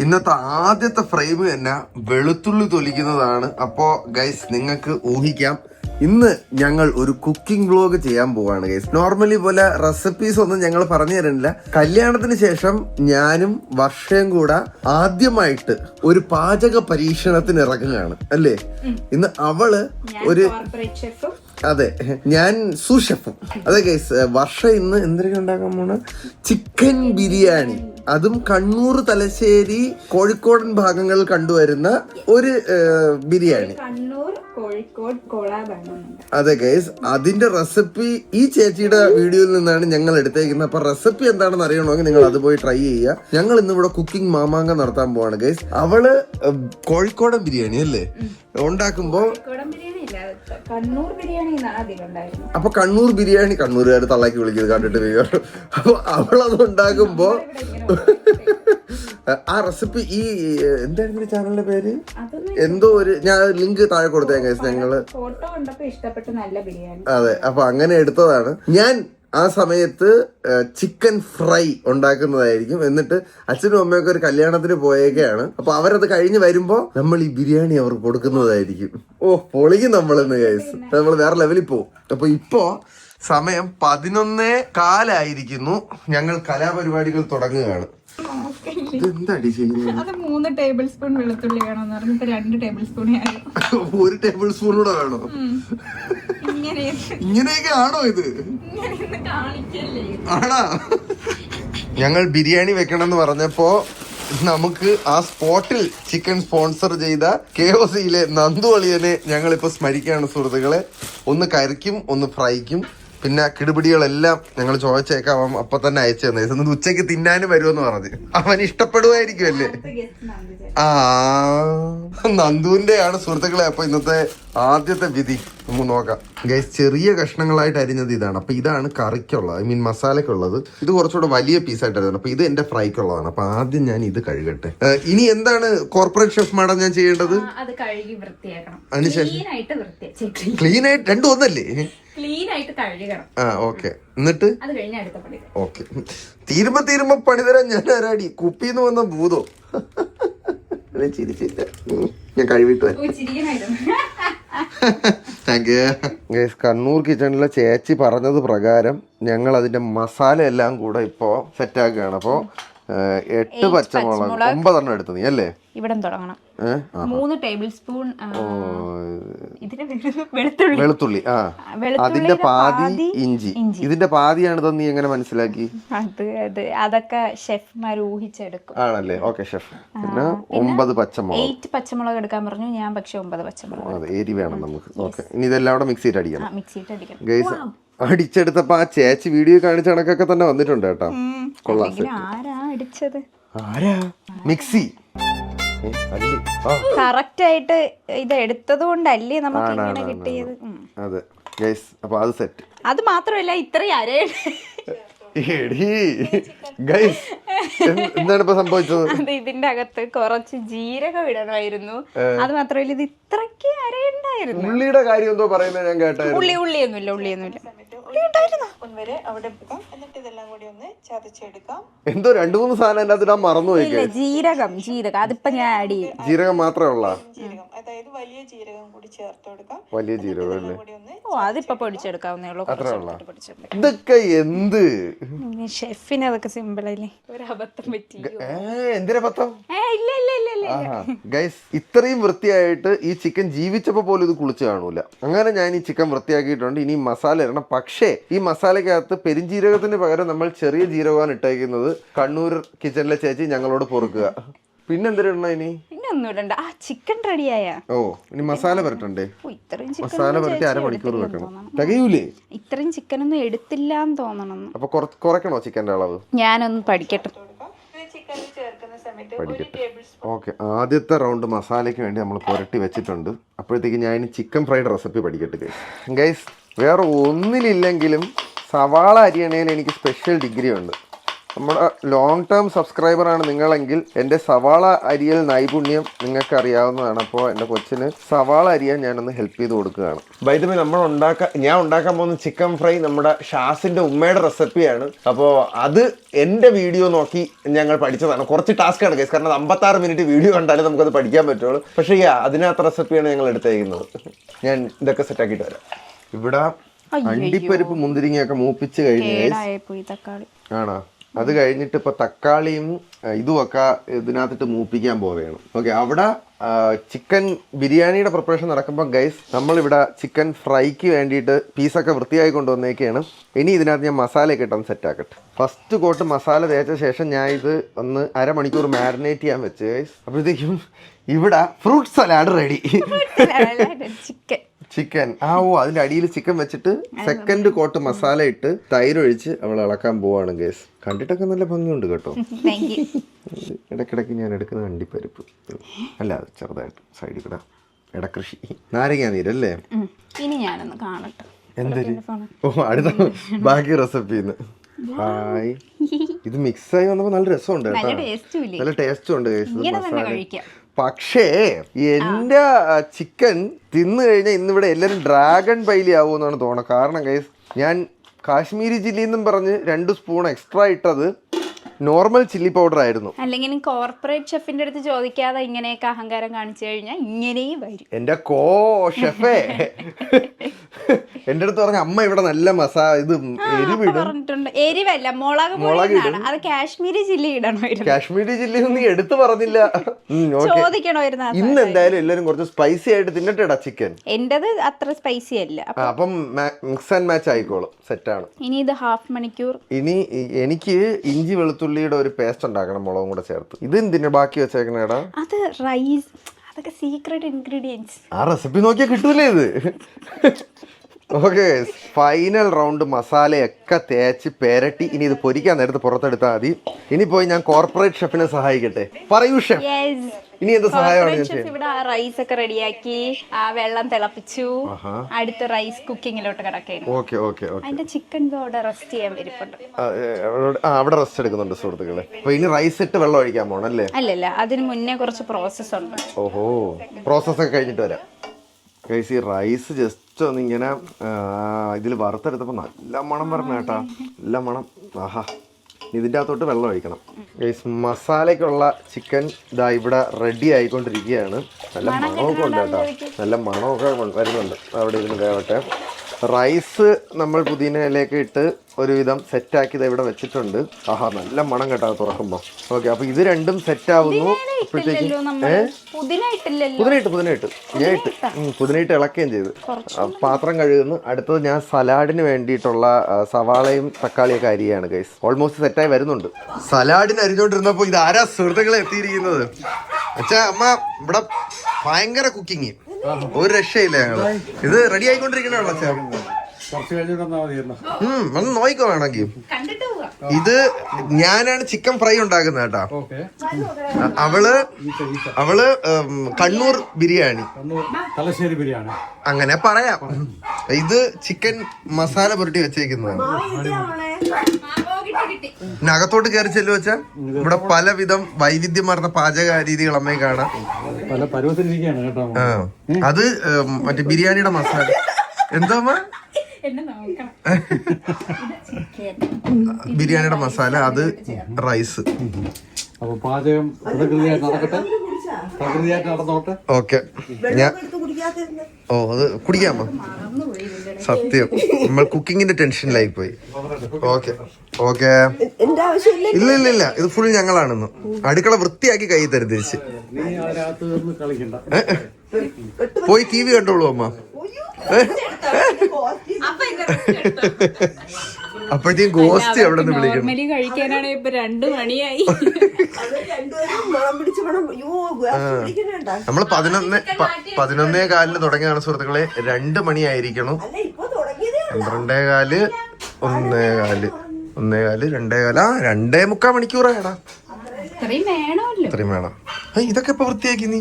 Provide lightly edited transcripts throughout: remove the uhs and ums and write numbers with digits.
ഇന്നത്തെ ആദ്യത്തെ ഫ്രെയിം തന്നെ വെളുത്തുള്ളി തൊലിക്കുന്നതാണ്. അപ്പോ ഗൈസ് നിങ്ങൾക്ക് ഊഹിക്കാം, ഇന്ന് ഞങ്ങൾ ഒരു കുക്കിംഗ് വ്ലോഗ് ചെയ്യാൻ പോവാണ് ഗൈസ്. നോർമലി പോലെ റെസിപ്പീസ് ഒന്നും ഞങ്ങൾ പറഞ്ഞു തരുന്നില്ല. കല്യാണത്തിന് ശേഷം ഞാനും വർഷയും കൂടെ ആദ്യമായിട്ട് ഒരു പാചക പരീക്ഷണത്തിന് ഇറങ്ങുകയാണ് അല്ലേ. ഇന്ന് അവള് ഒരു അതെ, ഞാൻ സൂഷെഫും. അതെ ഗൈസ്, വർഷ ഇന്ന് എന്തൊക്കെ ഉണ്ടാക്കാൻ പോണ ചിക്കൻ ബിരിയാണി, അതും കണ്ണൂർ, തലശ്ശേരി, കോഴിക്കോടൻ ഭാഗങ്ങളിൽ കണ്ടുവരുന്ന ഒരു ബിരിയാണി. അതെ ഗൈസ്, അതിന്റെ റെസിപ്പി ഈ ചേച്ചിയുടെ വീഡിയോയിൽ നിന്നാണ് ഞങ്ങൾ എടുത്തേക്കുന്നത്. അപ്പൊ റെസിപ്പി എന്താണെന്ന് അറിയണമെങ്കിൽ നിങ്ങൾ അത് പോയി ട്രൈ ചെയ്യുക. ഞങ്ങൾ ഇന്ന് ഇവിടെ കുക്കിംഗ് മാമാങ്കം നടത്താൻ പോവാണ് ഗൈസ്. അവള് കോഴിക്കോടൻ ബിരിയാണി അല്ലേ ഉണ്ടാക്കുമ്പോ, അപ്പൊ കണ്ണൂർ ബിരിയാണി കണ്ണൂരുകാർ തള്ളാക്കി വിളിക്കുന്നത് കണ്ടിട്ട് വീഡിയോ. അപ്പൊ അവളത് ഉണ്ടാക്കുമ്പോ ആ റെസിപ്പി, ഈ എന്തായിരുന്നു ചാനലിന്റെ പേര്, എന്തോ ഒരു, ഞാൻ ലിങ്ക് താഴെ കൊടുത്തേ ഗൈസ്. ഞങ്ങള് അതെ, അപ്പൊ അങ്ങനെ എടുത്തതാണ്. ഞാൻ ആ സമയത്ത് ചിക്കൻ ഫ്രൈ ഉണ്ടാക്കുന്നതായിരിക്കും. എന്നിട്ട് അച്ഛനും അമ്മയൊക്കെ ഒരു കല്യാണത്തിന് പോയേക്കാണ്. അപ്പൊ അവരത് കഴിഞ്ഞ് വരുമ്പോ നമ്മൾ ഈ ബിരിയാണി അവർക്ക് കൊടുക്കുന്നതായിരിക്കും. ഓ പൊളിക്കും നമ്മളിന്ന് ഗൈസ്, നമ്മൾ വേറെ ലെവലിൽ പോകും. അപ്പൊ ഇപ്പോ സമയം 11:15 ഞങ്ങൾ കലാപരിപാടികൾ തുടങ്ങുകയാണ്. എന്താടി ചെയ്യുന്നത്? 3 ടേബിൾ സ്പൂൺ വെളുത്തുള്ളി വേണമെന്ന് പറഞ്ഞിട്ട് 2 ടേബിൾ സ്പൂൺ 1 ടേബിൾ സ്പൂൺ കൂടെ വേണോ? ഇങ്ങനെയൊക്കെ ആണോ ഇത്? ആണാ? ഞങ്ങൾ ബിരിയാണി വെക്കണം എന്ന് പറഞ്ഞപ്പോ നമുക്ക് ആ സ്പോട്ടിൽ ചിക്കൻ സ്പോൺസർ ചെയ്ത KOCയിലെ നന്ദു അളിയനെ ഞങ്ങളിപ്പോ സ്മരിക്കുകയാണ് സുഹൃത്തുക്കളെ. ഒന്ന് കരിക്കും, ഒന്ന് ഫ്രൈക്കും, പിന്നെ കിടുപിടികളെല്ലാം ഞങ്ങൾ ചോദിച്ചേക്കാം. അവൻ അപ്പൊ തന്നെ അയച്ചു തന്നെ. എന്നിട്ട് ഉച്ചയ്ക്ക് തിന്നാനും വരുമെന്ന് പറഞ്ഞ്. അവൻ ഇഷ്ടപ്പെടുമായിരിക്കും അല്ലേ? ആ, നന്ദുവിന്റെ ആണ് സുഹൃത്തുക്കളെ. അപ്പൊ ഇന്നത്തെ ആദ്യത്തെ വിധി നമുക്ക് നോക്കാം ഗൈസ്. ചെറിയ കഷ്ണങ്ങളായിട്ട് അരിഞ്ഞത് ഇതാണ്. അപ്പൊ ഇതാണ് കറിക്കുള്ളത്, ഐ മീൻ മസാലക്കുള്ളത്. ഇത് കുറച്ചുകൂടെ വലിയ പീസായിട്ട് അരിഞ്ഞത്. അപ്പൊ ഇത് എന്റെ ഫ്രൈക്കുള്ളതാണ്. അപ്പൊ ആദ്യം ഞാൻ ഇത് കഴുകട്ടെ. ഇനി എന്താണ് കോർപ്പറേറ്റ് ഷെഫ് മാഡം ഞാൻ ചെയ്യേണ്ടത്? അതിനുശേഷം ക്ലീൻ ആയിട്ട്, രണ്ടും ഒന്നല്ലേ? ക്ലീൻ ആയിട്ട് കഴുകണം. ആ ഓക്കെ. എന്നിട്ട് അത് കഴിഞ്ഞ അടുത്ത പണി. ഓക്കെ. തീരുമ്പോ പണി തരാൻ ഞാൻ ആരാടി? കുപ്പിന്ന് വന്ന ഭൂതോ? ഞാൻ കഴിവിട്ട് താങ്ക് യു ഗൈസ്. കണ്ണൂർ കിച്ചണിലെ ചേച്ചി പറഞ്ഞത് പ്രകാരം ഞങ്ങൾ അതിന്റെ മസാല എല്ലാം കൂടെ ഇപ്പോ സെറ്റാക്കുകയാണ്. അപ്പോ 8 പച്ചമുളക് 9 എടുത്തു നീ അല്ലേ? ഇവിടെ തുടങ്ങണം. 3 ടേബിൾ സ്പൂൺ വെളുത്തുള്ളി. ആ, അതിന്റെ പാതി ഇഞ്ചി. ഇതിന്റെ പാതിയാണ് നീ എങ്ങനെ മനസ്സിലാക്കി? അതൊക്കെ ഷെഫ്മാർ ഊഹിച്ചെടുക്കും. ആണല്ലേ? Okay chef. പിന്നെ 9 പച്ചമുളക്. 8 പച്ചമുളക് എടുക്കാൻ പറഞ്ഞു ഞാൻ, പക്ഷെ 9 പച്ചമുളക്. അതെ, എരി വേണം നമുക്ക്. ഓക്കെ. ഇനി ഇതെല്ലാം കൂടെ മിക്സിയിട്ട് അടിക്കണം. ഗൈസ്, അടിച്ചെടുത്തപ്പോ ആ ചേച്ചി വീഡിയോ കാണിച്ച കണക്കൊക്കെ തന്നെ വന്നിട്ടുണ്ട് കേട്ടോ. കൊള്ളാം. ആരാ അടിച്ചത്? ആരാ? മിക്സി കറക്റ്റ് ആയിട്ട് ഇത് എടുത്തത് കൊണ്ടല്ലേ നമുക്ക് ഇങ്ങനെ കിട്ടിയത്. അതെ ഗൈസ്, അപ്പൊ അത് സെറ്റ്. അത് മാത്രമല്ല ഇത്രയും എന്താണ് ഇപ്പൊ സംഭവിച്ചത്? അത് ഇതിന്റെ അകത്ത് കുറച്ച് ജീരകം ഇടണമായിരുന്നു. അത് മാത്രമല്ല ഇത് ഇത്രക്ക് അരയുണ്ടായിരുന്നു. ഉള്ളിയുടെ കാര്യം എന്തോ പറയുന്നത് ഞാൻ കേട്ടായിരുന്നു. ഉള്ളിയൊന്നുമില്ല. എന്തോ 2-3 സാധനം എന്റെ അതിടാൻ മറന്നുപോയി. ജീരകം അതിപ്പോ ഞാൻ ആഡ് ചെയ്യും. ജീരകം മാത്രമുള്ള വലിയ ജീരകം കൂടി ചേർത്ത് കൊടുക്കാം. വലിയ ജീരകം അല്ലേ? ഓ, അതിപ്പോ പൊടിച്ചെടുക്കാവുന്നേ ഉള്ളൂ. ഇതൊക്കെ എന്ത് ഷെഫിന് അതൊക്കെ സിമ്പിൾ അല്ലേ? ഒരു അബദ്ധം പറ്റി. എന്തിനബദ്ധം? ഗൈസ്, ഇത്രയും വൃത്തിയായിട്ട് ഈ ചിക്കൻ ജീവിച്ചപ്പോ പോലും ഇത് കുളിച്ച് കാണൂല. അങ്ങനെ ഞാൻ ഈ ചിക്കൻ വൃത്തിയാക്കിയിട്ടുണ്ട്. ഇനി മസാല ഇടണം. പക്ഷേ ഈ മസാലക്കകത്ത് പെരിഞ്ജീരകത്തിന് പകരം നമ്മൾ ചെറിയ ജീരകമാണ് ഇട്ടേക്കുന്നത്. കണ്ണൂർ കിച്ചണിലെ ചേച്ചി ഞങ്ങളോട് പൊറുക്കുക. പിന്നെന്തിടണ ഇനി? ഒന്നുമിടണ്ട. ആ ചിക്കൻ റെഡിയായ. ഓ, ഇനി മസാല പരട്ടണ്ടേ? മസാല പരട്ടി 1/2 മണിക്കൂർ വെക്കണം. തികയൂലേ? ഇത്രയും ചിക്കൻ ഒന്നും എടുത്തില്ലാന്ന് തോന്നണം. അപ്പൊ കുറയ്ക്കണോ ചിക്കന്റെ അളവ്? ഞാനൊന്ന് പഠിക്കട്ടെ. ഓക്കെ. ആദ്യത്തെ റൗണ്ട് മസാലയ്ക്ക് വേണ്ടി നമ്മൾ പുരട്ടി വെച്ചിട്ടുണ്ട്. അപ്പോഴത്തേക്ക് ഞാൻ ചിക്കൻ ഫ്രൈഡ് റെസിപ്പി പഠിക്കട്ടെ ഗൈസ്. വേറെ ഒന്നിലില്ലെങ്കിലും സവാള അരിയണേൽ എനിക്ക് സ്പെഷ്യൽ ഡിഗ്രി ഉണ്ട്. നമ്മുടെ ലോങ് ടേം സബ്സ്ക്രൈബർ ആണ് നിങ്ങളെങ്കിൽ എൻ്റെ സവാള അരിയൽ നൈപുണ്യം നിങ്ങൾക്ക് അറിയാവുന്നതാണ്. അപ്പോൾ എൻ്റെ കൊച്ചിന് സവാള അരിയാൻ ഞാനൊന്ന് ഹെൽപ്പ് ചെയ്ത് കൊടുക്കുകയാണ്. ബൈ ദ വേ ഞാൻ ഉണ്ടാക്കാൻ പോകുന്ന ചിക്കൻ ഫ്രൈ നമ്മുടെ ഷാസിൻ്റെ ഉമ്മയുടെ റെസിപ്പിയാണ്. അപ്പോൾ അത് എൻ്റെ വീഡിയോ നോക്കി ഞങ്ങൾ പഠിച്ചതാണ്. കുറച്ച് ടാസ്ക്കാണ് കേസ്, കാരണം 56 മിനിറ്റ് വീഡിയോ കണ്ടാലേ നമുക്കത് പഠിക്കാൻ പറ്റുള്ളൂ. പക്ഷേ അതിനകത്ത് റെസിപ്പിയാണ് ഞങ്ങൾ എടുത്തേക്കുന്നത്. ഞാൻ ഇതൊക്കെ സെറ്റാക്കിയിട്ട് വരാം. ഇവിടെ അണ്ടിപ്പരിപ്പ് മുന്തിരിങ്ങയൊക്കെ മൂപ്പിച്ച് കഴിഞ്ഞ് ആണോ, അത് കഴിഞ്ഞിട്ട് ഇപ്പൊ തക്കാളിയും ഇതുമൊക്കെ ഇതിനകത്തിട്ട് മൂപ്പിക്കാൻ പോവുകയാണ്. ഓക്കെ, അവിടെ ചിക്കൻ ബിരിയാണിയുടെ പ്രിപ്പറേഷൻ നടക്കുമ്പോൾ ഗൈസ് നമ്മളിവിടെ ചിക്കൻ ഫ്രൈക്ക് വേണ്ടിയിട്ട് പീസൊക്കെ വൃത്തിയായി കൊണ്ടുവന്നേക്കാണ്. ഇനി ഇതിനകത്ത് ഞാൻ മസാലയൊക്കെ ഇട്ടൊന്ന് സെറ്റ് ആക്കട്ടെ. ഫസ്റ്റ് കോട്ട് മസാല തേച്ച ശേഷം ഞാൻ ഇത് ഒന്ന് അരമണിക്കൂർ മാരിനേറ്റ് ചെയ്യാൻ വെച്ച് ഗൈസ്. അപ്പോഴത്തേക്കും ഇവിടെ ഫ്രൂട്ട് സലാഡ് റെഡി. ചിക്കൻ അതിന്റെ അടിയിൽ ചിക്കൻ വെച്ചിട്ട് സെക്കൻഡ് കോട്ട് മസാല ഇട്ട് തൈരൊഴിച്ച് അവൾ ഇളക്കാൻ പോവാണ് ഗൈസ്. കണ്ടിട്ടൊക്കെ നല്ല ഭംഗിയുണ്ട് കേട്ടോ. ഇടയ്ക്കിടയ്ക്ക് ഞാൻ എടുക്കുന്ന അണ്ടിപ്പരിപ്പ് അല്ല, ചെറുതായിട്ട് സൈഡിൽ കൂടെ ഇടക്കൃഷി നാരങ്ങ നീരല്ലേ. ഇനി ഞാനൊന്ന് കാണട്ടെ എന്തൊരു അടുത്ത ബാക്കി റെസിപ്പിന്ന്. ഹായ്, ഇത് മിക്സ് ആയി വന്നപ്പോ നല്ല രസമുണ്ട് കേട്ടോ, നല്ല ടേസ്റ്റും ഉണ്ട് ഗൈസ്. പക്ഷേ എന്റെ ചിക്കൻ തിന്നു കഴിഞ്ഞാൽ ഇന്നിവിടെ എല്ലാവരും ഡ്രാഗൺ പൈലി ആവുമെന്നാണ് തോന്നുന്നത്. കാരണം ഗൈസ് ഞാൻ കാശ്മീരി ചില്ലി എന്നും പറഞ്ഞ് 2 സ്പൂൺ എക്സ്ട്രാ ഇട്ടത് നോർമൽ ചില്ലി പൗഡർ ആയിരുന്നു. അല്ലെങ്കിൽ കോർപ്പറേറ്റ് ഷെഫിന്റെ അടുത്ത് ചോദിക്കാതെ ഇങ്ങനെയൊക്കെ അഹങ്കാരം കാണിച്ചു കഴിഞ്ഞാൽ ഇങ്ങനെയും വരും. എന്റെ ഷെഫേ എന്റെ അടുത്ത് പറഞ്ഞ അമ്മ ഇവിടെ നല്ല എരിവല്ല മുളക് അത് കാശ്മീരി ചില്ലി ഇടണമായിരുന്നു. കാശ്മീരി ചില്ലി ഒന്നും എടുത്തു പറഞ്ഞില്ല, ചോദിക്കണമായിരുന്നു. ഇന്ന് എന്തായാലും എല്ലാരും കുറച്ച് സ്പൈസി ആയിട്ട് തിന്നട്ടെടാ ചിക്കൻ. എന്റേത് അത്ര സ്പൈസി അല്ല, അപ്പം മിക്സ് ആൻഡ് മാച്ച് ആയിക്കോളും, സെറ്റാണ്. ഇനി ഇത് ഹാഫ് മണിക്കൂർ. ഇനി എനിക്ക് ഇഞ്ചി വെളുത്തുള്ളിയുടെ ഒരു പേസ്റ്റ് ഉണ്ടാക്കണം, മുളകും കൂടെ ചേർത്ത്. ഇത് എന്തിനാ ബാക്കി വെച്ചേക്കണേടാ? അത് റൈസ്, അതൊക്കെ സീക്രട്ട് ഇൻഗ്രീഡിയൻസ്. ആ റെസിപ്പി നോക്കിയാൽ കിട്ടൂലേ ഇത്. ഓക്കെ, ഫൈനൽ റൗണ്ട് മസാലയൊക്കെ തേച്ച് പെരട്ടി ഇനി ഇത് പൊരിക്കാൻ നേരത്ത് പുറത്തെടുത്താൽ മതി. ഇനി പോയി ഞാൻ കോർപ്പറേറ്റ് ഷെഫിനെ സഹായിക്കട്ടെ. പറയൂ ഷെഫ്, ഇനി എന്ത് സഹായമാണ്? ഇവിടെ റൈസ് ഒക്കെ റെഡിയാക്കി വെള്ളം തിളപ്പിച്ചു, അടുത്ത റൈസ് കുക്കിങ്ങിലോട്ട് കിടക്കുന്നു. ഓക്കെ ഓക്കെ ഓക്കെ, അതിന്റെ ചിക്കൻ അവിടെ റെസ്റ്റ് ചെയ്യാൻ വരിപ്പുണ്ട്. അവിടെ റെസ്റ്റ് എടുക്കുന്നുണ്ട് സുഹൃത്തുക്കളെ. അപ്പൊ ഇനി റൈസ് ഇട്ട് വെള്ളം ഒഴിക്കാൻ പോകണം അല്ലേ? അല്ലല്ല, അതിന് മുന്നേ കുറച്ച് പ്രോസസ് ഉണ്ട്. ഓഹോ, പ്രോസസ് ഒക്കെ കഴിഞ്ഞിട്ട് വരാം. ഈ റൈസ് ജസ്റ്റ് ഒന്ന് ഇങ്ങനെ ഇതിൽ വറുത്തെടുത്തപ്പോൾ നല്ല മണം പറഞ്ഞു കേട്ടാ, നല്ല മണം. ആഹാ, ഇതിൻ്റെ അകത്തോട്ട് വെള്ളം ഒഴിക്കണം. മസാലയ്ക്കുള്ള ചിക്കൻ ഇതാ ഇവിടെ റെഡി ആയിക്കൊണ്ടിരിക്കുകയാണ്. നല്ല മണമൊക്കെ ഉണ്ട് കേട്ടോ, നല്ല മണമൊക്കെ വരുന്നുണ്ട്. അവിടെ ഇരുന്ന് വേവട്ടെ. റൈസ് നമ്മൾ പുതിനയിലേക്ക് ഇട്ട് ഒരുവിധം സെറ്റാക്കി ഇത് ഇവിടെ വെച്ചിട്ടുണ്ട്. ആഹാ, നല്ല മണം കേട്ടോ തുറക്കുമ്പോൾ. ഓക്കെ, അപ്പൊ ഇത് രണ്ടും സെറ്റ് ആവുന്നു. അപ്പോഴത്തേക്കും പുതിനയിട്ട് ഇളക്കുകയും ചെയ്ത് പാത്രം കഴുകുന്നു. അടുത്തത് ഞാൻ സലാഡിന് വേണ്ടിയിട്ടുള്ള സവാളയും തക്കാളിയൊക്കെ അരിയാണ് ഗൈസ്. ഓൾമോസ്റ്റ് സെറ്റായി വരുന്നുണ്ട്. സലാഡിന് അരിഞ്ഞോണ്ടിരുന്നപ്പോ ഇത് ആരാ സുഹൃത്തുക്കളെ എത്തിയിരിക്കുന്നത്? അച്ഛാ, അമ്മ ഇവിടെ ഭയങ്കര കുക്കിങ്, ഒരു രക്ഷയില്ല. ഞങ്ങള് ഇത് റെഡി ആയിക്കൊണ്ടിരിക്കണല്ലോ അച്ഛാ. ഒന്ന് നോയിക്കോ വേണമെങ്കിൽ. ഇത് ഞാനാണ് ചിക്കൻ ഫ്രൈ ഉണ്ടാക്കുന്നത് കേട്ടാ. അവള് കണ്ണൂർ ബിരിയാണി, തലശ്ശേരി ബിരിയാണി അങ്ങനെ പറയാം. ഇത് ചിക്കൻ മസാല പുരട്ടി വെച്ചേക്കുന്നതാണ്. അകത്തോട്ട് കയറി ചെല്ലു വെച്ചാൽ ഇവിടെ പലവിധം വൈവിധ്യമാർന്ന പാചക രീതികൾ അമ്മയെ കാണാം. അത് മറ്റേ ബിരിയാണിയുടെ മസാല എന്താ ബിരിയാണിയുടെ മസാല, അത് റൈസ്. ഓക്കെ, അത് കുടിക്കാമോ? സത്യം, നമ്മൾ കുക്കിങ്ങിന്റെ ടെൻഷനിലായി പോയി. ഓക്കെ ഓക്കെ, ഇല്ല ഇല്ല ഇല്ല, ഇത് ഫുൾ ഞങ്ങളാണെന്ന്. അടുക്കള വൃത്തിയാക്കി കൈ തരും തിരിച്ച്. പോയി TV കണ്ടോളൂ അമ്മ. അപ്പോഴത്തേക്കും ഗോസ്റ്റ് എവിടെ നിന്ന് വിളിക്കണം? കഴിക്കാനാണ് ഇപ്പൊ 2 മണിയായി. നമ്മള് 11:15 തുടങ്ങിയതാണ് സുഹൃത്തുക്കളെ. 2 മണിയായിരിക്കണം. 12:15, 1:15, 2:15, 2:45 മണിക്കൂറായടാ. ഇത്രയും വേണം. ഇതൊക്കെ ഇപ്പൊ വൃത്തിയാക്കി നീ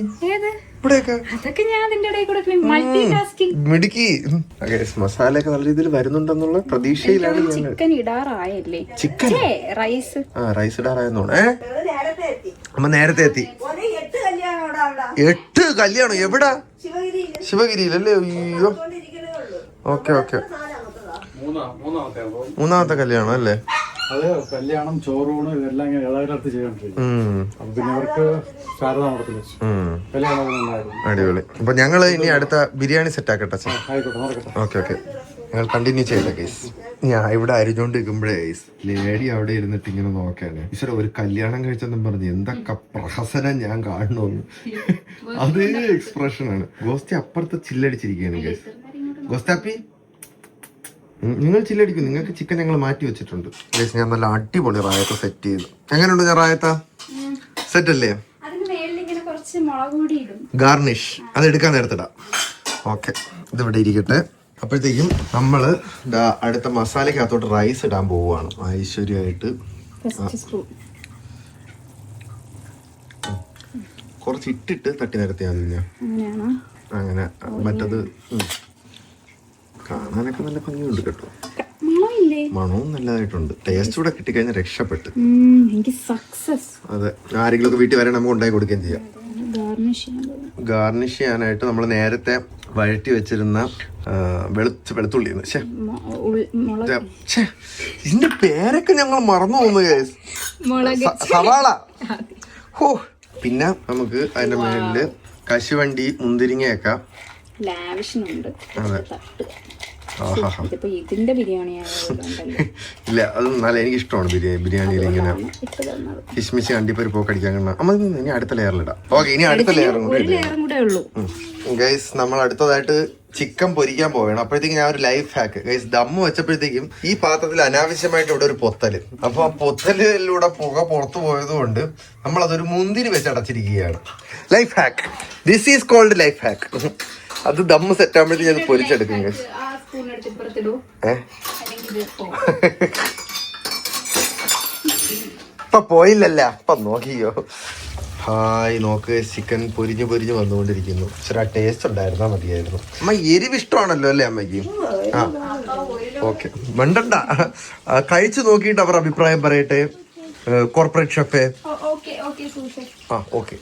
ഇവിടെയൊക്കെ അതൊക്കെ ഞാൻ അതിന്റെ ഇടയിൽ കൂടെ മൾട്ടി ടാസ്കിങ്. മിടുക്കി. മസാലയൊക്കെ നല്ല രീതിയിൽ വരുന്നുണ്ടെന്നുള്ള പ്രതീക്ഷയിലാണ് ഞങ്ങൾ. ചിക്കൻ ഇടാറായല്ലേ? ചിക്കൻ റൈസ് റൈസ് ഇടാറായെന്നോ? അമ്മ നേരത്തെ എത്തി. 8 കല്യാണം എവിടാ? ശിവഗിരിയിലല്ലേ? അയ്യോ. ഓക്കെ ഓക്കെ, മൂന്നാമത്തെ കല്യാണം അല്ലേ? അത് കല്യാണം, ചോറൂണ് ഇതെല്ലാം ഇങ്ങനെ ഇളവരടുത്ത് ചെയ്തോണ്ടിരിക്കും. അപ്പൊ പിന്നെ അവർക്ക് ശാരദാമഠത്തിൽ വെച്ചു കല്യാണം ഉണ്ടായിരുന്നു. അടിപൊളി. അപ്പൊ ഞങ്ങള് ഇനി അടുത്ത ബിരിയാണി സെറ്റ് ആക്കട്ടെ. ആയിക്കോട്ടെ, നോക്കട്ടെ. ഓക്കെ ഓക്കെ, ഞങ്ങൾ കണ്ടിന്യൂ ചെയ്ത കേസ്. ഞാൻ ഇവിടെ അരിഞ്ഞോണ്ടിരിക്കുമ്പോഴേ ലേഡി അവിടെ ഇരുന്നിട്ട് ഇങ്ങനെ നോക്കാണ്. ഈശ്വര, ഒരു കല്യാണം കഴിച്ചെന്നും പറഞ്ഞ് എന്തൊക്കെ പ്രഹസനം ഞാൻ കാണുന്നു. അതേ എക്സ്പ്രഷനാണ്. ഗോസ്തി അപ്പുറത്ത് ചില്ലടിച്ചിരിക്കുകയാണ് കേസ്. ഗോസ്താപ്പി, നിങ്ങൾ ചില്ലടിക്കും. നിങ്ങൾക്ക് ചിക്കൻ ഞങ്ങൾ മാറ്റി വെച്ചിട്ടുണ്ട് കേസ്. ഞാൻ നല്ല അടിപൊളി റായത്ത സെറ്റ് ചെയ്തു. എങ്ങനെയുണ്ട് ഞാൻ റായത്ത? സെറ്റ് അല്ലേ? ഗാർണിഷ് അത് എടുക്കാൻ നേരത്തിടാം. ഓക്കെ, ഇതിവിടെ ഇരിക്കട്ടെ. അപ്പോഴത്തേക്കും നമ്മള് അടുത്ത മസാലക്കകത്തോട്ട് റൈസ് ഇടാൻ പോവുകയാണ്. ഐശ്വര്യമായിട്ട് കുറച്ച് ഇട്ടിട്ട് തട്ടി നിരത്തിയാൽ മതി. അങ്ങനെ മറ്റത് കാണാനൊക്കെ നല്ല ഭംഗിയുണ്ട് കേട്ടോ. മണവും നല്ലതായിട്ടുണ്ട്. ടേസ്റ്റ് കൂടെ കിട്ടിക്കഴിഞ്ഞാൽ രക്ഷപ്പെട്ട്. അതെ, ആരെങ്കിലും ഒക്കെ വീട്ടിൽ വരാൻ നമുക്ക് ഉണ്ടാക്കി കൊടുക്കുകയും ചെയ്യാം. ഗാർണിഷ് ചെയ്യാനായിട്ട് നമ്മൾ നേരത്തെ വഴറ്റി വെച്ചിരുന്ന വെളുത്തുള്ളി. ഇതിന്റെ പേരൊക്കെ ഞങ്ങൾ മറന്നു പോകുന്നു. സവാള. ഹോ, പിന്നെ നമുക്ക് അതിന്റെ മേളില് കശുവണ്ടി, മുന്തിരിങ്ങയൊക്കെ. അതെ, ഇല്ല അത് നല്ല എനിക്ക് ഇഷ്ടമാണ് ബിരിയാണിയിൽ ഇങ്ങനെ കിശ്മിശ് അണ്ടിപ്പരിപ്പൊക്കെ അടിക്കാൻ കണ്ട. അമ്മ ഇനി അടുത്ത ലെയറിലിടാം. ഓക്കെ, ഇനി അടുത്ത ലെയറും ഗൈസ്. നമ്മൾ അടുത്തതായിട്ട് ചിക്കൻ പൊരിക്കാൻ പോവുകയാണ്. അപ്പോഴത്തേക്കും ഞാൻ ഒരു ലൈഫ് ഹാക്ക് ഗൈസ്. ദമ്മ് വെച്ചപ്പോഴത്തേക്കും ഈ പാത്രത്തിൽ അനാവശ്യമായിട്ട് ഇവിടെ ഒരു പൊത്തല്. അപ്പൊ ആ പൊത്തലിലൂടെ പുക പുറത്തു പോയത് കൊണ്ട് നമ്മൾ അതൊരു മുന്തിരി വെച്ച് അടച്ചിരിക്കുകയാണ്. Life hack, this is called life hack. അത് ദമ്മ് സെറ്റ് ആകുമ്പോഴത്തേക്കും ഞാൻ പൊരിച്ചെടുക്കും ഗൈസ്. ഇപ്പൊ പോയില്ലല്ല, അപ്പൊ നോക്കിയോ. ഹായ്, നോക്ക്, ചിക്കൻ പൊരിഞ്ഞു പൊരിഞ്ഞു വന്നുകൊണ്ടിരിക്കുന്നു. ഇച്ചിരി ടേസ്റ്റ് ഉണ്ടായിരുന്നാ മതിയായിരുന്നു. അമ്മ എരിവ് ഇഷ്ടമാണല്ലോ അല്ലേ അമ്മയ്ക്ക്? ആ ഓക്കെ, വേണ്ടണ്ട, കഴിച്ചു നോക്കിയിട്ട് അവർ അഭിപ്രായം പറയട്ടെ. കോർപ്പറേറ്റ് ഷെഫേ. ആ ഓക്കെ.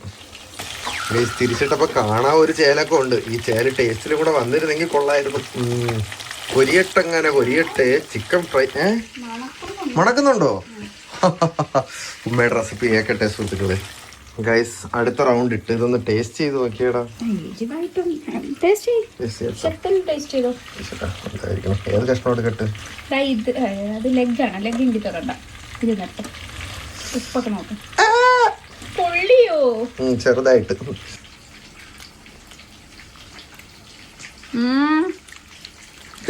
തിരിച്ചിട്ടപ്പോ കാണാൻ ഒരു ചേലൊക്കെ ഉണ്ട്. ഈ ചേല് ടേസ്റ്റിലും കൂടെ വന്നിരുന്നെങ്കിൽ കൊള്ളായിരുന്നു. കൊരിയട്ടെ. ചിക്കൻ ഫ്രൈ മണക്കുന്നുണ്ടോ? ഉമ്മയുടെ റെസിപ്പി കേക്കട്ടെ സുഹൃത്തുക്കളെ. ഗൈസ്, അടുത്ത റൗണ്ട് ഇട്ട് ഇതൊന്ന് ടേസ്റ്റ് ചെയ്ത് നോക്കിയടാ. ഏത് കഷ്ണോട് കെട്ട്? ചെറുതായിട്ട്.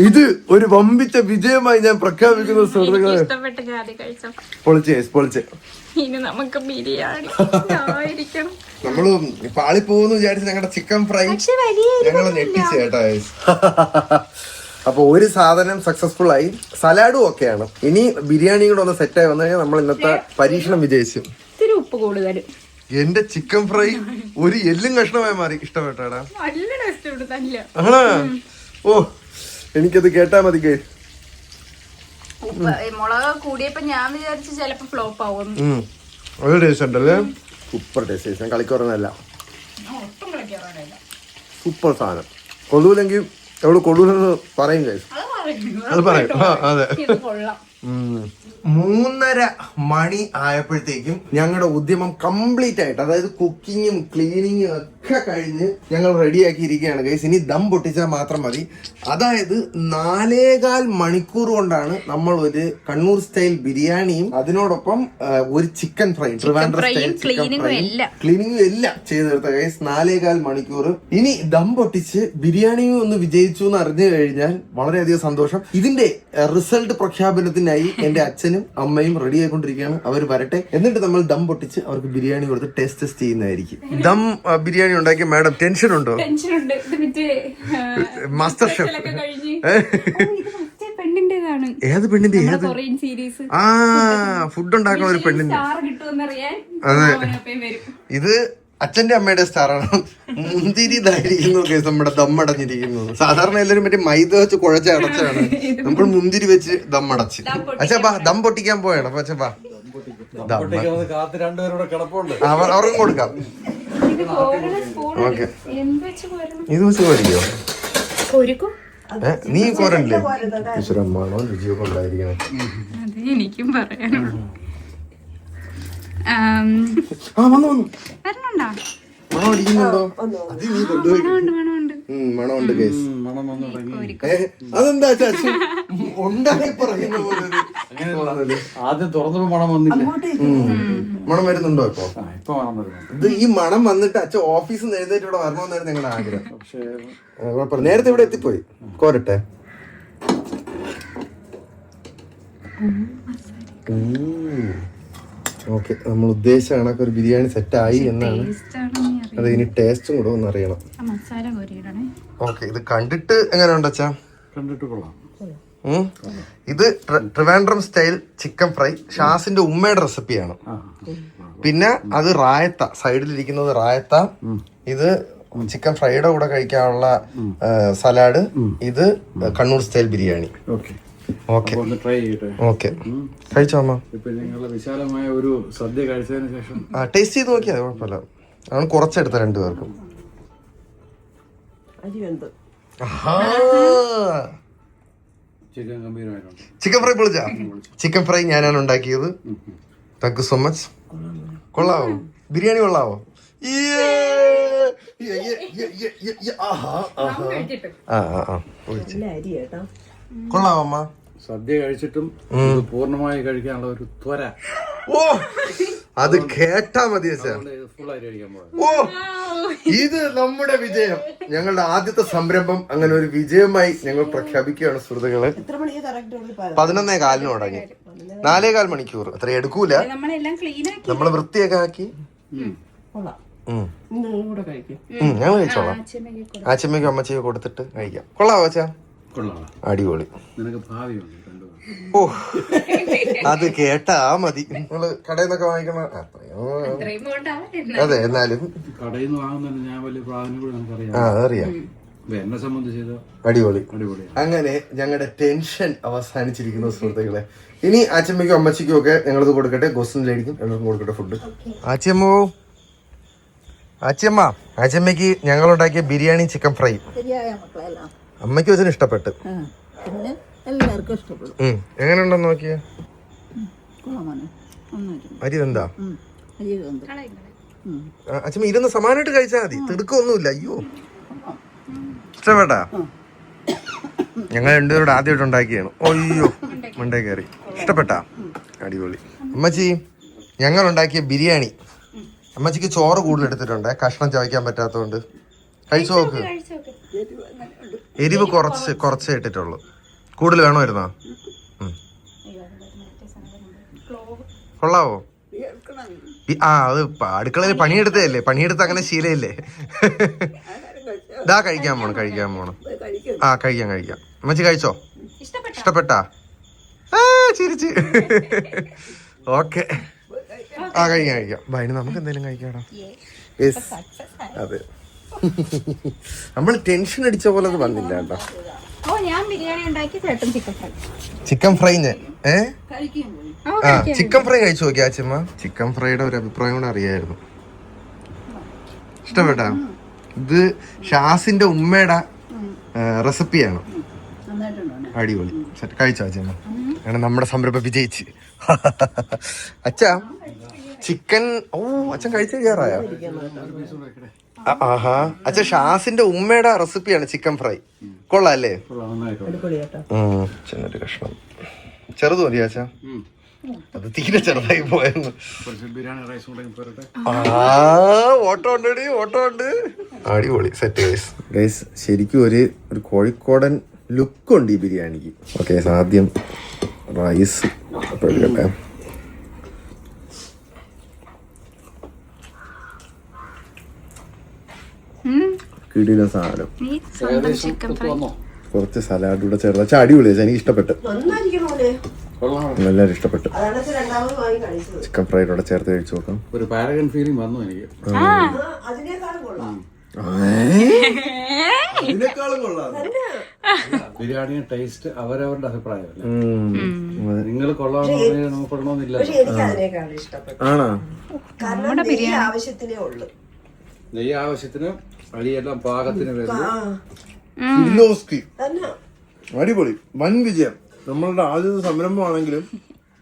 ഇത് ഒരു വമ്പിച്ച വിജയമായി ഞാൻ പ്രഖ്യാപിക്കുന്നു സുഹൃത്തുക്കളെ. പൊളിച്ച് ഇനി നമുക്ക് ബിരിയാണി നമ്മള് പാളിപ്പോന്ന് വിചാരിച്ച് ഞങ്ങളുടെ ചിക്കൻ ഫ്രൈ ഞങ്ങളെ ഞെട്ടിച്ച് കേട്ടോ. അപ്പൊ ഒരു സാധനം സക്സസ്ഫുൾ ആയി. സലാഡും ഒക്കെയാണ്. ഇനി ബിരിയാണിയും കൂടെ ഒന്ന് സെറ്റായി വന്നു കഴിഞ്ഞാൽ നമ്മൾ ഇന്നത്തെ പരീക്ഷണം വിജയിച്ചു. ഉപ്പ് കൂടുതൽ. എന്റെ ചിക്കൻ ഫ്രൈ ഒരു എല്ലും കഷ്ണമായി മാറി. ഇഷ്ടപ്പെട്ടാടാ? ആണോ? ഓ, എനിക്കത് കേട്ടാ മതി. മുളക് കൂടിയപ്പോ ഞാൻ വിചാരിച്ചു ചിലപ്പോ ഫ്ലോപ്പ് ആവും. ഒരു ടേസ്റ്റ് ഉണ്ടല്ലേ? Super taste. ഞാൻ കളിക്കുറന്നല്ല, സൂപ്പർ സാധനം. കൊള്ളൂലെങ്കിൽ എവിടെ കൊള്ളൂലെന്ന് പറയും കഴിച്ചു. അത് പറയും. അതെ. 3:30 മണി ആയപ്പോഴത്തേക്കും ഞങ്ങളുടെ ഉദ്യമം കംപ്ലീറ്റ് ആയിട്ട്, അതായത് കുക്കിങ്ങും ക്ലീനിങ്ങും ഒക്കെ കഴിഞ്ഞ് ഞങ്ങൾ റെഡിയാക്കി ഇരിക്കുകയാണ് ഗൈസ്. ഇനി ദം പൊട്ടിച്ചാൽ മാത്രം മതി. അതായത് 4.25 മണിക്കൂർ കൊണ്ടാണ് നമ്മൾ ഒരു കണ്ണൂർ സ്റ്റൈൽ ബിരിയാണിയും അതിനോടൊപ്പം ഒരു ചിക്കൻ ഫ്രൈ, ട്രിവാൻഡ്രം സ്റ്റൈൽ ക്ലീനിങ്ങും എല്ലാം ചെയ്തെടുത്ത ഗൈസ്. 4.25 മണിക്കൂർ. ഇനി ദം പൊട്ടിച്ച് ബിരിയാണിയും ഒന്ന് വിജയിച്ചു എന്ന് അറിഞ്ഞു കഴിഞ്ഞാൽ വളരെയധികം സന്തോഷം. ഇതിന്റെ റിസൾട്ട് പ്രഖ്യാപനത്തിനായി എന്റെ അച്ഛനും അമ്മയും റെഡി ആയിക്കൊണ്ടിരിക്കുകയാണ്. അവർ വരട്ടെ, എന്നിട്ട് നമ്മൾ ദം പൊട്ടിച്ച് അവർക്ക് ബിരിയാണി കൊടുത്ത് ടേസ്റ്റ് ചെയ്യുന്നതായിരിക്കും. ദം ബിരിയാണി ഉണ്ടാക്കിയ മാഡം ടെൻഷൻ ഉണ്ടോ? Master chef. ഏത് പെണ്ണിന്റെ? ഏത്? ആ, ഫുഡ് ഉണ്ടാക്കുന്ന ഒരു പെണ്ണിന്റെ. അതെ, ഇത് അച്ഛന്റെ അമ്മയുടെ സ്റ്റാറാണ്. മുന്തിരി ഇതായിരിക്കുന്നു കേസ് നമ്മുടെ ദമ്മടഞ്ഞിരിക്കുന്നു. സാധാരണ എല്ലാവരും മറ്റേ മൈദ വെച്ച് കുഴച്ച് അടച്ചാണ്, നമ്മൾ മുന്തിരി വെച്ച് ദമ്മടച്ച്. അച്ഛാ ബാ ദം പൊട്ടിക്കാൻ പോയാണ്. അപ്പൊ അച്ഛാ ബാ കാത്ത് രണ്ടുപേരോടെ കിടപ്പുണ്ട്. അവർക്കും കൊടുക്കാം. ഓക്കെ ഇത് വെച്ച് കോരിക്കോ? നീ കോരണ്ടേ? ഈശ്വരമ്മാണോ രുചിയൊക്കെ ഉണ്ടായിരിക്കണേ. അതെ എനിക്കും പറയാനുള്ളൂ. വരണുണ്ടോ? മണം അടിക്കുന്നുണ്ടോ? അത് നീ കൊണ്ടുപോയി. മണമുണ്ട്. മണമുണ്ട് കേസ്. മണം വന്നു തുടങ്ങി. അതെന്താ ചാച്ചു ഉണ്ടാക്കി പറയുന്ന പോലെ? ആദ്യം തുറന്നപ്പോ മണം വന്നില്ല. മണം വരുന്നുണ്ടോ ഇപ്പൊ? ഇപ്പൊ മണം വരുന്നുണ്ട്. ഇത് ഈ മണം വന്നിട്ട് അച്ഛൻ ഓഫീസിൽ നിന്ന് എഴുന്നേറ്റ് ഇവിടെ വരണമെന്നായിരുന്നു ഞങ്ങളുടെ ആഗ്രഹം. പക്ഷേ കുഴപ്പമില്ല, നേരത്തെ ഇവിടെ എത്തിപ്പോയി. കോരട്ടെ. ഓക്കെ, നമ്മൾ ഉദ്ദേശിച്ച കണക്ക് ഒരു ബിരിയാണി സെറ്റ് ആയി എന്നാണ്. അത് ഇനി ടേസ്റ്റും കൂടെ ഒന്ന് അറിയണം. മസാല കോരിയിടണേ. ഓക്കെ, ഇത് കണ്ടിട്ട് എങ്ങനെയുണ്ട് അച്ഛാ? കണ്ടിട്ട് കൊള്ളാം. ഇത് ട്രിവാൻഡ്രം സ്റ്റൈൽ ചിക്കൻ ഫ്രൈ, ഷാസിന്റെ ഉമ്മയുടെ റെസിപ്പിയാണ്. പിന്നെ അത് റായത്ത, സൈഡിലിരിക്കുന്നത് റായത്ത. ഇത് ചിക്കൻ ഫ്രൈയുടെ കൂടെ കഴിക്കാനുള്ള സലാഡ്. ഇത് Kannur style biryani. Okay okay try ചെയ്യട്ടെ. ഓക്കെ, കഴിച്ചോ അമ്മ? ഇപ്പൊ ഞങ്ങളെ വിശാലമായ ഒരു സദ്യ കഴിച്ചതിന് ശേഷം ടേസ്റ്റ് ചെയ്ത് നോക്കിയാൽ കുഴപ്പമില്ല. ആണ് കുറച്ചെടുത്ത രണ്ടുപേർക്കും. ചിക്കൻ ഗംഭീരമായിട്ടുണ്ട്. ചിക്കൻ ഫ്രൈ പൊളിച്ചാ? ചിക്കൻ ഫ്രൈ ഞാനാണ് ഉണ്ടാക്കിയത്. Thank you so much. കൊള്ളാവോ ബിരിയാണി? കൊള്ളാവോ? കൊള്ളാവോ അമ്മ? സദ്യ കഴിച്ചിട്ടും പൂർണ്ണമായി കഴിക്കാനുള്ള ഒരു ത്വര. ഓ, അത് കേട്ടാ മതി അച്ഛാ. ഫുള്ളായിട്ട് കഴിക്കാൻ പോകാം. ഓ, ഇത് നമ്മുടെ വിജയം. ഞങ്ങളുടെ ആദ്യത്തെ സംരംഭം അങ്ങനെ ഒരു വിജയമായി ഞങ്ങൾ പ്രഖ്യാപിക്കുകയാണ് സുഹൃത്തുക്കളെ. 11:15 തുടങ്ങി. 4.25 മണിക്കൂർ. അത്ര എടുക്കൂല. നമ്മളെല്ലാം ക്ലീൻ ആക്കി, നമ്മള് വൃത്തിയൊക്കെ ആക്കി. ഞങ്ങൾ കഴിച്ചോളാം. ആച്ചമ്മയ്ക്കും അമ്മച്ചയ്ക്കും കൊടുത്തിട്ട് കഴിക്കാം. കൊള്ളാവോ അച്ഛാ? കൊള്ളാം, അടിപൊളി. നിനക്ക് ഭാവിയുണ്ട്. ഓ, അത് കേട്ടാ മതി. നമ്മള് കടയിൽ നിന്നൊക്കെ വാങ്ങിക്കണ അതെ, എന്നാലും കടയിൽ നിന്ന് വാങ്ങുന്നതിന് ഞാൻ വലിയ പ്രാധാന്യം കൂടി നമുക്കറിയാം. അതറിയാം. എന്നെ സംബന്ധിച്ചത് അടിപൊളി. അടിപൊളിയാണ്. അങ്ങനെ ഞങ്ങളുടെ ടെൻഷൻ അവസാനിച്ചിരിക്കുന്നു സുഹൃത്തുക്കളെ. ഇനി ആച്ചമ്മയ്ക്കും അമ്മച്ചിക്കും ഒക്കെ ഞങ്ങളത് കൊടുക്കട്ടെ. ഗോസ്റ്റും ലേഡിക്കും എല്ലാവർക്കും കൊടുക്കട്ടെ ഫുഡ്. ആച്ചമ്മോ, ആച്ചമ്മ, ആച്ചമ്മയ്ക്ക് ഞങ്ങൾ ഉണ്ടാക്കിയ ബിരിയാണി ചിക്കൻ ഫ്രൈ അമ്മയ്ക്ക് വെച്ചിന് ഇഷ്ടപ്പെട്ട്. എല്ലാവർക്കും ഇഷ്ടപ്പെടും. എങ്ങനെയുണ്ടെന്ന് നോക്കിയ അരി എന്താ? അച്ഛമ്മ ഇരുന്ന് സമാനമായിട്ട് കഴിച്ചാൽ മതി, തിടുക്കൊന്നുമില്ല. അയ്യോ, ഇഷ്ടപ്പെട്ടാ? ഞങ്ങൾ രണ്ടുപേരോട് ആദ്യമായിട്ട് ഉണ്ടാക്കിയാണ്. അയ്യോ, മണ്ടേ കയറി. ഇഷ്ടപ്പെട്ടാ? അടിപൊളി. അമ്മച്ചി, ഞങ്ങൾ ഉണ്ടാക്കിയ ബിരിയാണി. അമ്മച്ചിക്ക് ചോറ് കൂടുതൽ എടുത്തിട്ടുണ്ട്, കഷ്ണം ചവയ്ക്കാൻ പറ്റാത്തതുകൊണ്ട്. കഴിച്ചു നോക്ക്. എരിവ് കുറച്ച് ഇട്ടിട്ടുള്ളൂ. കൂടുതൽ വേണമായിരുന്നോ? കൊള്ളാവോ? അത് അടുക്കളയിൽ പണിയെടുത്തതല്ലേ, പണിയെടുത്ത് അങ്ങനെ ശീലയില്ലേ. ഇതാ കഴിക്കാൻ പോണം. കഴിക്കാം. അമ്മച്ചി കഴിച്ചോ? ഇഷ്ടപ്പെട്ടാ? ചിരിച്ച്. ഓക്കെ, കഴിക്കാം. ഇനി നമുക്ക് എന്തെങ്കിലും കഴിക്കാടാ. അതെ, നമ്മൾ ടെൻഷൻ അടിച്ച പോലെ അത് വന്നില്ല കേട്ടോ. ഞാൻ ബിരിയാണി ഉണ്ടാക്കി, ചേട്ടൻ ചിക്കൻ ഫ്രൈ. ചിക്കൻ ഫ്രൈ കഴിച്ചു നോക്കിയാ അച്ഛമ്മ? ചിക്കൻ ഫ്രൈയുടെ ഒരു അഭിപ്രായം കൂടെ അറിയായിരുന്നു. ഇഷ്ടപ്പെട്ടാ? ഇത് ഷാസിന്റെ ഉമ്മയുടെ റെസിപ്പിയാണ്. അടിപൊളി. കഴിച്ചോ അച്ഛമ്മ? അങ്ങനെ നമ്മുടെ സംരംഭം വിജയിച്ച്. അച്ഛാ, ചിക്കൻ അച്ഛൻ കഴിച്ചു കയറായോ? ആഹാ, അച്ഛൻ ഷാസിന്റെ ഉമ്മയുടെ റെസിപ്പിയാണ് ചിക്കൻ ഫ്രൈ. കൊള്ളാം അല്ലേ? ചെറിയൊരു കഷ്ണം ചെറുത് മതി അച്ഛാ. അത് തീരെ ചെറുതായി പോയെന്ന്. ഓട്ടോ ഉണ്ട്. അടിപൊളി സെറ്റ് ഗൈസ്. ശരിക്കും ഒരു കോഴിക്കോടൻ ലുക്ക് ഉണ്ട് ഈ ബിരിയാണിക്ക്. ഓക്കെ, ആദ്യം റൈസ് എടുക്കട്ടെ. കിടിലൻ സാധനം. ചിക്കൻ ഫ്രൈ, കുറച്ച് സലാഡ് കൂടെ ചേർത്ത് അടിപൊളിയാ. എനിക്ക് ഇഷ്ടപ്പെട്ടു. എല്ലാവരും ഇഷ്ടപ്പെട്ടു. അതാണ് രണ്ടാമത് വാങ്ങി കഴിച്ചത്. ചിക്കൻ ഫ്രൈഡോടെ ചേർത്ത് കഴിച്ചു നോക്കാം. ഒരു പാരഗൺ ഫീലിംഗ് വന്നു എനിക്ക്. അതിനേക്കാളും കൊള്ളാം. ഇതിനേക്കാളും കൊള്ളാം. ബിരിയാണിയുടെ ടേസ്റ്റ് അവരവരുടെ അഭിപ്രായമല്ലേ. നിങ്ങൾ കൊള്ളാമെന്ന് പറഞ്ഞാൽ നമുക്ക് കൊള്ളണമെന്നില്ല. പക്ഷെ എനിക്ക് അതിനേക്കാളും ഇഷ്ടപ്പെട്ടു. ആണോ? കാരണം നെയ്യ് ആവശ്യത്തിനേ ഉള്ളു. നെയ്യ് ആവശ്യത്തിന് അരിയെല്ലാം പാകത്തിന് വരുന്നു. അടിപൊളി, വൻ വിജയം. നമ്മളുടെ ആദ്യത്തെ സംരംഭമാണെങ്കിലും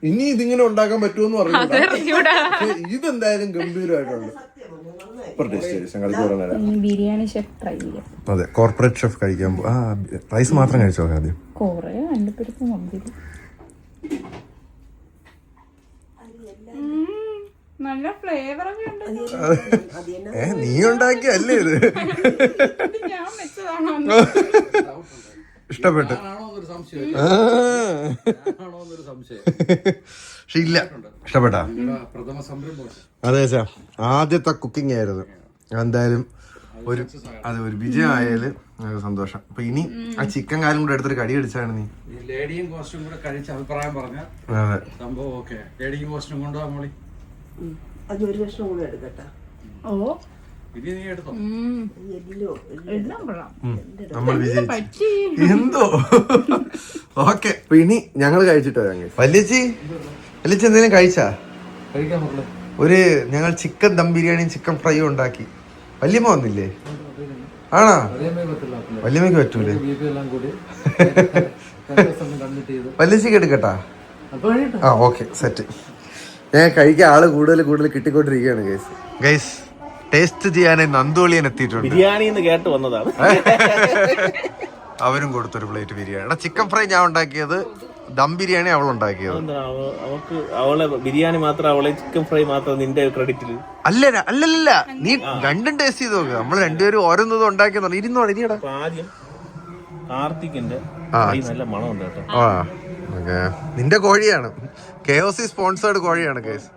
ഇനി ഇതിങ്ങനെ ഉണ്ടാക്കാൻ പറ്റുമെന്ന് പറഞ്ഞില്ല. ഇതെന്തായാലും ഗംഭീരമായിട്ടുണ്ട്. ബിരിയാണി ഷെഫ് ട്രൈ ചെയ്യാം. അതെ, കോർപ്പറേറ്റ് ഷെഫ് കഴിക്കാൻ റൈസ് മാത്രം കഴിച്ചു നോക്കാം ആദ്യം. കൊറേ അണ്ടിപ്പരിപ്പ് മുന്തിരി നല്ല ഫ്ലേവർ ഒക്കെ ഉണ്ട്. നീ ഉണ്ടാക്കിയല്ലേ ഇത്? ഞാൻ വെച്ചതാണോ? ഇഷ്ടപ്പെട്ടു. പക്ഷെ ഇല്ല, ഇഷ്ടപ്പെട്ടാ? പ്രഥമ സംരംഭം. അതെ സാർ, ആദ്യത്തെ കുക്കിംഗ് ആയിരുന്നു. എന്തായാലും ഒരു വിജയമായാല് സന്തോഷം. അപ്പൊ ഇനി ആ ചിക്കൻ കാലും കൂടെ എടുത്തൊരു കടി അടിച്ചാണ് നീ. ലേഡിയും കോസ്റ്റും കൂടെ കഴിച്ച് അഭിപ്രായം പറഞ്ഞ സംഭവം. ഓക്കെ, ലേഡിയും കോസ്റ്റും കൊണ്ടുപോകാൻ മോളി. അത് ഒരു കഷ്ണം കൂടെ എടുക്കട്ടെ. ഓ, ഇനി നീ എടുത്തോ. നമ്മൾ വിജയിച്ചു എന്തോ. ഓക്കെ, അപ്പൊ ഇനി ഞങ്ങൾ കഴിച്ചിട്ടോ. വല്യച്ചി എന്തെങ്കിലും കഴിച്ചാ? കഴിക്കാൻ മക്കളെ. ഞങ്ങൾ ചിക്കൻ ദം ബിരിയാണിയും ചിക്കൻ ഫ്രൈയും ഉണ്ടാക്കി. വല്യമ്മ വന്നില്ലേ? ആണോ? വല്യമ്മക്ക് പറ്റൂലേ? വല്യച്ചിക്ക് എടുക്കട്ടാ? ആ, ഓക്കെ, സെറ്റ്. ഞാൻ കഴിക്കാൻ ആള് കൂടുതൽ കിട്ടിക്കൊണ്ടിരിക്കുകയാണ് ഗൈസ്. ടേസ്റ്റ് ചെയ്യാനായി നന്ദോളിയൻ എത്തിയിട്ടുണ്ട്. ബിരിയാണി കേട്ട് വന്നതാണ്. അവരും കൊടുത്തൊരു പ്ലേറ്റ് ബിരിയാണി. ചിക്കൻ ഫ്രൈ ഞാൻ ഉണ്ടാക്കിയത്, ദം ബിരിയാണി അവൾ ഉണ്ടാക്കിയത്. അവക്ക് അവളെ ബിരിയാണി മാത്രം, അവളെ ചിക്കൻ ഫ്രൈ മാത്രം നിന്റെ ക്രെഡിറ്റില്. അല്ലല്ല, നീ രണ്ടും ടേസ്റ്റ് ചെയ്ത് നോക്ക്. നമ്മൾ രണ്ടുപേരും ഓരോന്നും ഉണ്ടാക്കിയെന്ന് ഇരുന്നോടാ. ആദ്യം കാർത്തിക്കിന്റെ നല്ല മണമുണ്ട് കേട്ടോ. ആ, ഓക്കെ. നിന്റെ കോഴിയാണ്, KOC സ്പോൺസേർഡ് കോഴിയാണ് കേസ്.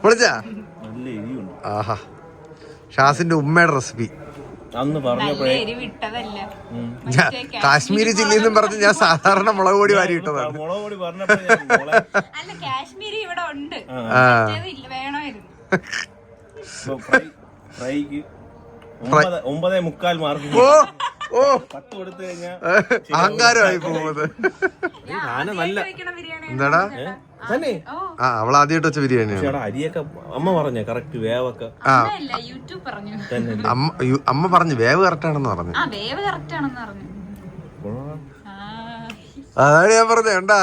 വിളിച്ചാ? നല്ല എരിവുണ്ട്. ആഹാ, ഷാസിന്റെ ഉമ്മയുടെ റെസിപ്പി അന്ന് പറഞ്ഞപ്പോഴേ കാശ്മീരി ചില്ലി എന്നും പറഞ്ഞ് ഞാൻ സാധാരണ മുളക് പൊടി വാരി ഇട്ടതാണ്. മുളക് പൊടി പറഞ്ഞപ്പോഴേ അല്ല, കാശ്മീരി ഇവിടെ ഉണ്ട്. വേണമായിരുന്നു. ഫ്രൈക്ക് 9.25 മാർക്ക്. ഓ, 10 കൊടുത്തു കഴിഞ്ഞാൽ അഹങ്കാരമായി പോകുന്നത്. എന്താടാ? തന്നെ അവൾ ആദ്യമായിട്ട് വെച്ച ബിരിയാണിയാണ്. അരിയൊക്കെ അമ്മ പറഞ്ഞ കറക്റ്റ് വേവൊക്കെ. അമ്മ പറഞ്ഞു വേവ് കറക്റ്റ് ആണെന്ന് പറഞ്ഞു. അതാണ് ഞാൻ പറഞ്ഞ കണ്ടാ.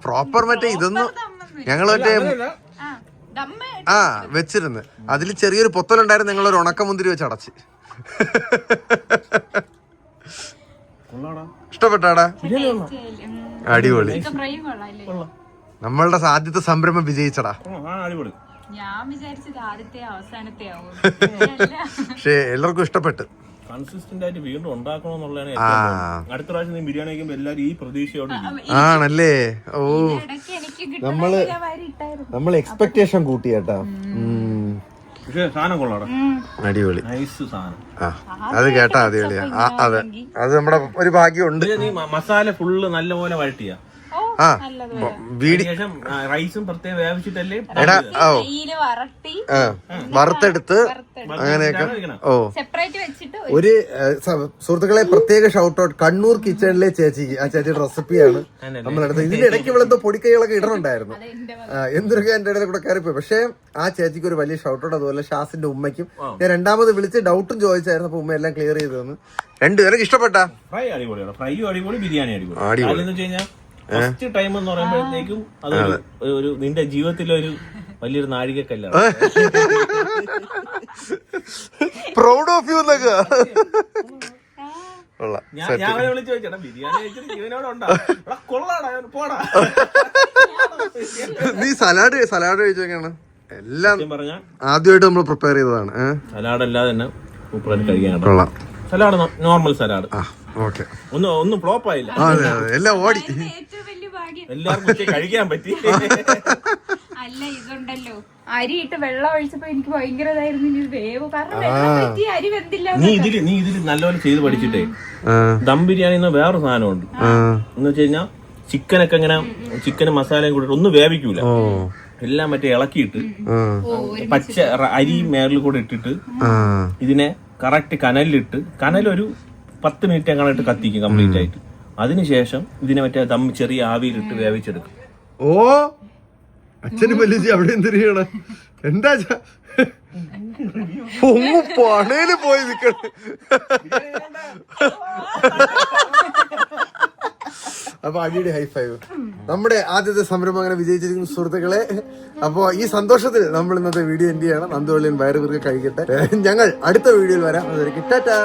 പ്രോപ്പർ മറ്റേ ഇതൊന്നും ഞങ്ങൾ മറ്റേ വെച്ചിരുന്നു. അതിൽ ചെറിയൊരു പൊത്തലുണ്ടായിരുന്നു. ഞങ്ങൾ ഒരു ഉണക്കമുന്തിരി വെച്ച് അടച്ച്. ഇഷ്ടപ്പെട്ടാടാ? അടിപൊളി. നമ്മളുടെ ആദ്യത്തെ സംരംഭം വിജയിച്ചടാ. ഞാൻ വിചാരിച്ചത് ആദ്യത്തെ അവസാനത്തെ ആവും. പക്ഷെ എല്ലാവർക്കും ഇഷ്ടപ്പെട്ടു. കൺസിസ്റ്റന്റ് ആയിട്ട് വീണ്ടും ഉണ്ടാക്കണമെന്നുള്ളതാണ്. അടുത്ത പ്രാവശ്യം നീ ബിരിയാണി കഴിക്കുമ്പോൾ എല്ലാവരും ഈ പ്രതീക്ഷയോടെ ആണല്ലേ? ഓ, നമ്മൾ എക്സ്പെക്ടേഷൻ കൂട്ടി കേട്ടാ. സാധനം കൊള്ളാടാ, അടിപൊളി. നൈസ് സാധനം. അത് കേട്ടാ അടിപൊളിയാ. അതെ, അത് നമ്മുടെ ഒരു ഭാഗ്യമുണ്ട്. നീ മസാല ഫുള്ള് നല്ലപോലെ വഴട്ടിയ ശേഷം റൈസും പ്രത്യേകം വേവിച്ചിട്ടല്ലേ വറുത്തെടുത്ത് അങ്ങനെയൊക്കെ. ഓ, സെപ്പറേറ്റ് വെച്ചിട്ട് ഒരു സുഹൃത്തുക്കളെ പ്രത്യേക ഷൗട്ട് ഔട്ട് കണ്ണൂർ കിച്ചണിലെ ചേച്ചിക്ക്. ആ ചേച്ചിയുടെ റെസിപ്പിയാണ് നമ്മളെടുത്തത്. ഇതിന്റെ ഇടയ്ക്ക് ഇവളെന്തോ പൊടിക്കൈകളൊക്കെ ഇടണുണ്ടായിരുന്നു. എന്തൊക്കെ എന്റെ ഇടയിൽ കൂടെ കയറിപ്പോയി. പക്ഷെ ആ ചേച്ചിക്ക് ഒരു വലിയ ഷൗട്ട് ഔട്ട്. അതുപോലെ ഷാസിന്റെ ഉമ്മയ്ക്കും ഞാൻ രണ്ടാമത് വിളിച്ച് ഡൗട്ടും ചോദിച്ചായിരുന്നു. അപ്പൊ ഉമ്മ എല്ലാം ക്ലിയർ ചെയ്തു തന്നു. രണ്ടുപേരും ഇഷ്ടപ്പെട്ടാ? ഫ്രൈ അടിപൊളിയാണ്. ഫ്രൈയും അടിപൊളി, ബിരിയാണി അടിപൊളി. എന്ന് വെച്ച് കഴിഞ്ഞാൽ ഫസ്റ്റ് ടൈം എന്ന് പറയുമ്പോഴത്തേക്കും അതൊരു നിന്റെ ജീവിതത്തിലൊരു വലിയൊരു നാഴികക്കല്ലാണ്. പ്രൗഡ് ഓഫ് യു എന്നൊക്കെ. ഞാൻ വിളിച്ചു ചോദിച്ചേട്ടാ ബിരിയാണി കഴിച്ചിട്ട് ജീവനോടെ കൊള്ളാടാ പോടാ. നീ സലാഡ് കഴിച്ചൊക്കെയാണ് എല്ലാം പറഞ്ഞ ആദ്യമായിട്ട് നമ്മൾ പ്രിപ്പയർ ചെയ്തതാണ്. സലാഡ് അല്ലാതെ തന്നെ സൂപ്പറായിട്ട് കഴിക്കാൻ. Salad normal salad. ഒന്നും ഫ്ലോപ്പ് ആയില്ല. എല്ലാം ഓടി. എല്ലാവർക്കും കഴിക്കാൻ പറ്റി. നല്ല ഇതുണ്ടല്ലോ, അരിയിട്ട് വെള്ളം ഒഴിച്ചപ്പോ എനിക്ക് ഭയങ്കര ഇതായിരുന്നു ഇനി വേവ്, കാരണം വെള്ളം പറ്റി അരി വെന്തില്ല. നീ ഇതില് നല്ലപോലെ ചെയ്ത് പഠിച്ചിട്ടേ ദം ബിരിയാണി എന്ന വേറൊരു സാധനമുണ്ട്. എന്ന് വെച്ച് കഴിഞ്ഞാൽ ചിക്കനൊക്കെ ഇങ്ങനെ ചിക്കനും മസാലയും കൂടെ ഒന്നും വേവിക്കൂല, എല്ലാം മറ്റേ ഇളക്കിയിട്ട് പച്ച അരി മേളിൽ കൂടെ ഇട്ടിട്ട് ഇതിനെ കറക്റ്റ് കനലിലിട്ട്, കനലൊരു 10 മിനിറ്റ് അങ്ങോട്ട് കത്തിക്കും കംപ്ലീറ്റ് ആയിട്ട്. അതിനുശേഷം ഇതിനെ മറ്റേ ദം ചെറിയ ആവിയിലിട്ട് വേവിച്ചെടുക്കും. ഓ അച്ഛന് വലിയ അവിടെ എന്തിരിക്കണ എന്താ പണയില് പോയി നിക്കണ. അപ്പൊ അടിയുടെ ഹൈഫൈവ്. നമ്മുടെ ആദ്യത്തെ സംരംഭം അങ്ങനെ വിജയിച്ചിരിക്കുന്ന സുഹൃത്തുക്കളെ. അപ്പൊ ഈ സന്തോഷത്തിൽ നമ്മൾ ഇന്നത്തെ വീഡിയോ എൻഡ് ചെയ്യണം. നന്ദുവള്ളിയൻ വയറുവീർക്ക് കഴിക്കട്ടെ. ഞങ്ങൾ അടുത്ത വീഡിയോയിൽ വരാം. അതൊരു ടാറ്റാ.